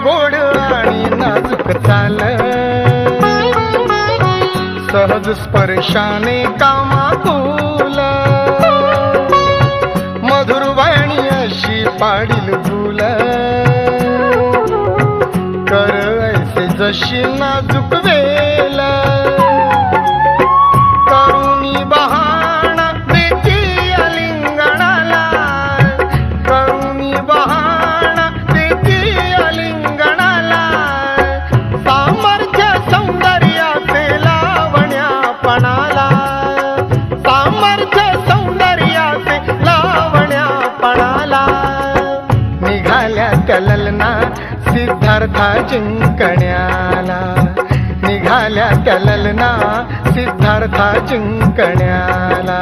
गोड आणि नाजूक चाल, सहज स्पर्शाने कामाकुल, मधुर वाणी अशी पाडील फुल, कर ऐसे जशी नाजूक वेल, करुणी बहाणा देती अलिंगणाला, करुणी बहाणा देती अलिंगणाला, सामर्थ्य सौंदर्याचे लावण्यापणाला, सामर्थ्य सौंदर्याचे लावण्यापणाला, निघाल्या त्या ललना सिद्धार्था जिंकण्याला, निघाल्या त्या ललना सिद्धार्था जिंकण्याला.